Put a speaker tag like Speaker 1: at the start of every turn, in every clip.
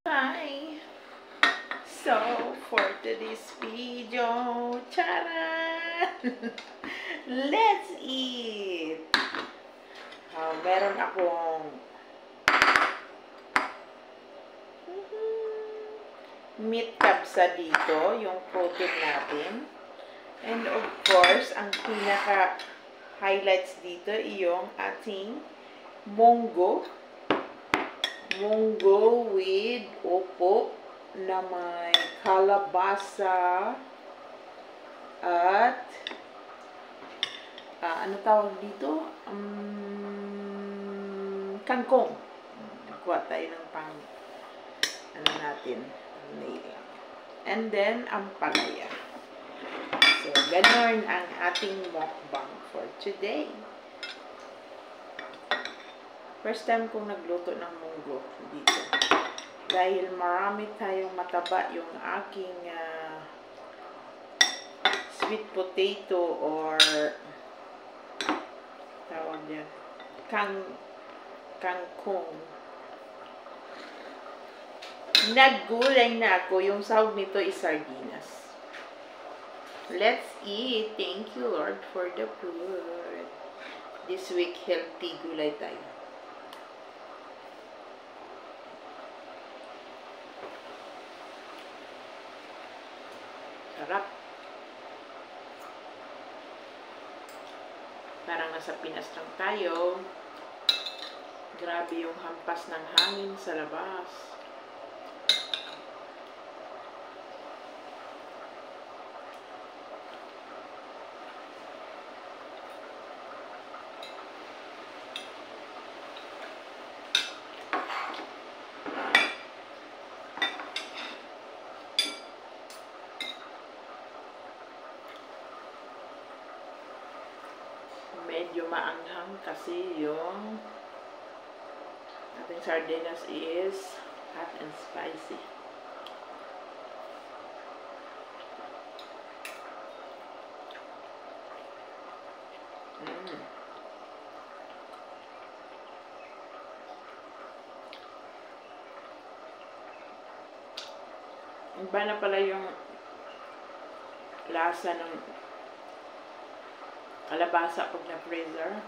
Speaker 1: Hi! So, for today's video, charan! Let's eat! Meron akong meat kabsa dito, yung protein natin. And of course, ang pinaka-highlights dito yung ating munggo. Munggo with opo na may kalabasa at ano tawag dito? Kangkong. Kuha tayo ng pang ano natin, nail. And then, ang palaya. So, ganon ang ating mukbang for today. First time kong nagluto ng munggo dito. Dahil marami tayong mataba yung aking sweet potato or tawag yan, kangkong. Naggulay na ako. Yung sahog nito is sardinas. Let's eat. Thank you, Lord, for the food. This week, healthy gulay tayo. Sarap. Parang nasa Pinas lang tayo. Grabe yung hampas ng hangin sa labas. Medyo maanghang kasi yung ating sardinas is hot and spicy. Iba na pala yung lasa ng kalabasa pag na-freezer.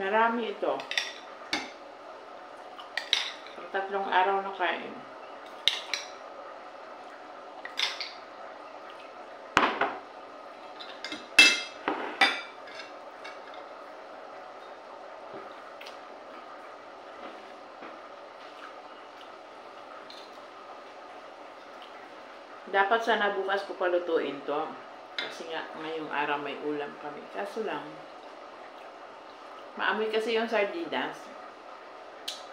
Speaker 1: Marami ito. Pag 3 araw na kain. Dapat sana bukas ko palutuin to. Kasi nga, ngayong araw may ulam kami. Kaso lang, maamoy kasi yung sardinas.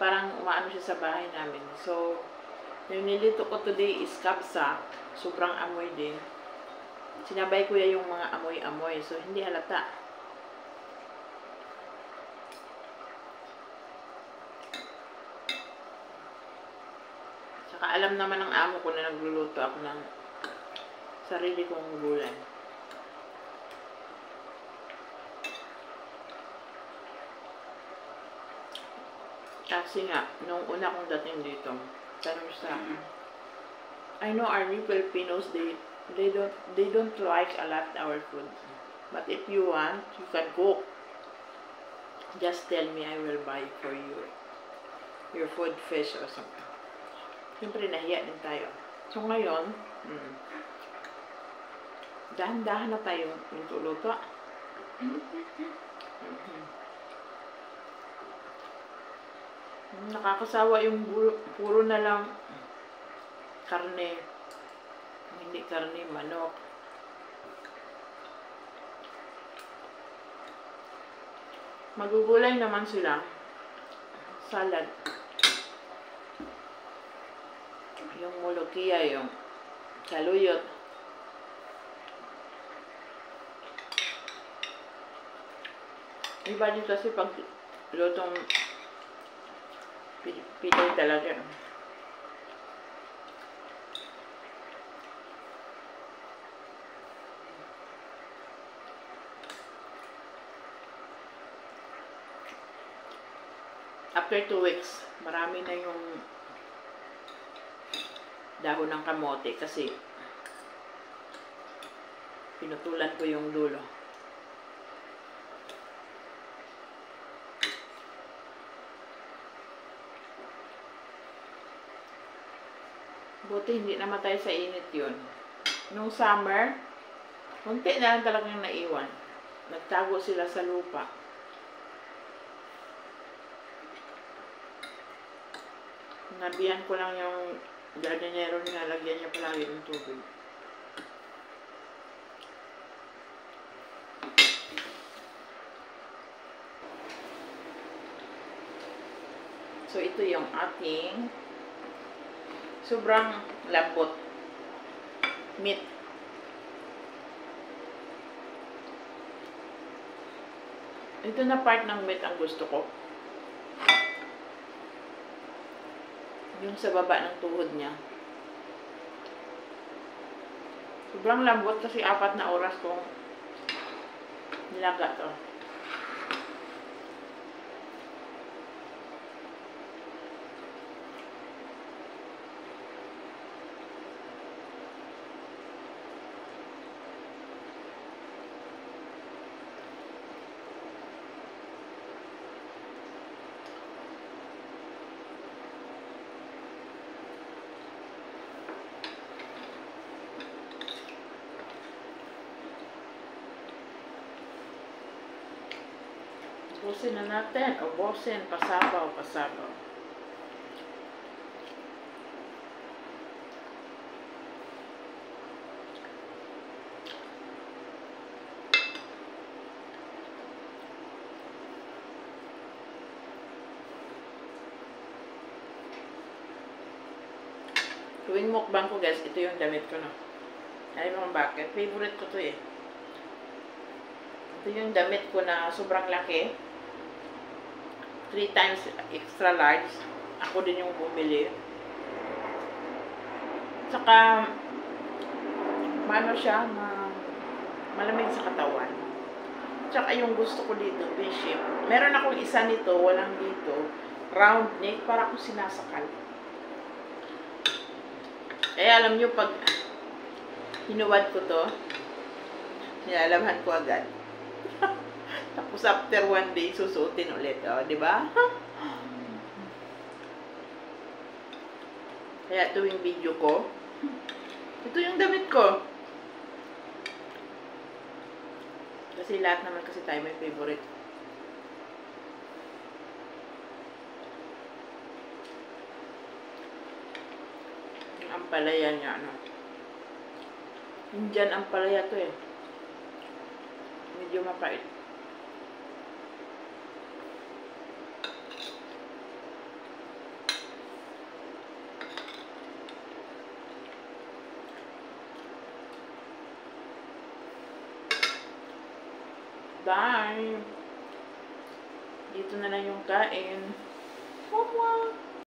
Speaker 1: Parang umaano siya sa bahay namin. So, yung nilito ko today is kabsa. Sobrang amoy din. Sinabay ko yung mga amoy-amoy. So, hindi halata. Saka alam naman ng amo ko na nagluluto ako ng sarili kong gulay. Kasi nga, nung una kong dating dito, tanong sa I know our Filipinos, they don't like a lot our food. But if you want, you can cook. Just tell me, I will buy for you your food, fish or something. Siyempre, nahiya din tayo. So, ngayon, dahan-dahan na tayo luto-luto. Nakakasawa yung puro na lang karne. Hindi karne, manok. Magugulay naman sila. Salad. Yung mulukia, yung saluyot. Iba din kasi pag lutong Pinoy talaga. After 2 weeks, marami na yung dahon ng kamote kasi pinutulan ko yung dulo. Buti hindi namatay sa init yun. Nung summer, konti na lang talagang naiwan. Nagtago sila sa lupa. Nabihan ko lang yung jardinero niya, lagyan niya palagi ng tubig. So, ito yung ating sobrang lambot meat. Ito na part ng meat ang gusto ko. Yung sa baba ng tuhod niya. Sobrang lambot kasi 4 na oras kong nilaga to. Ubusin na natin. Ubusin. Pasabaw. Pasabaw. Tuwing mukbang ko guys, ito yung damit ko, no. Alam mo bakit? Favorite ko to eh. Ito yung damit ko na sobrang laki. 3 times extra large. Ako din yung bumili. Saka, ano siya, malamig sa katawan. Tsaka yung gusto ko dito, V-shape. Meron akong isa nito, walang dito. Round neck, para akong sinasakal. Kaya alam nyo, pag hinuwad ko to, nilalabhan ko agad. Tapos after 1 day, susuotin ulit. O, diba? Kaya tuwing video ko, ito yung damit ko. Kasi lahat naman kasi tayo may favorite. Yung ampalaya niya, ano. Indian ampalaya to eh. Medyo mapait. Bye! Dito na lang yung kain. Wow!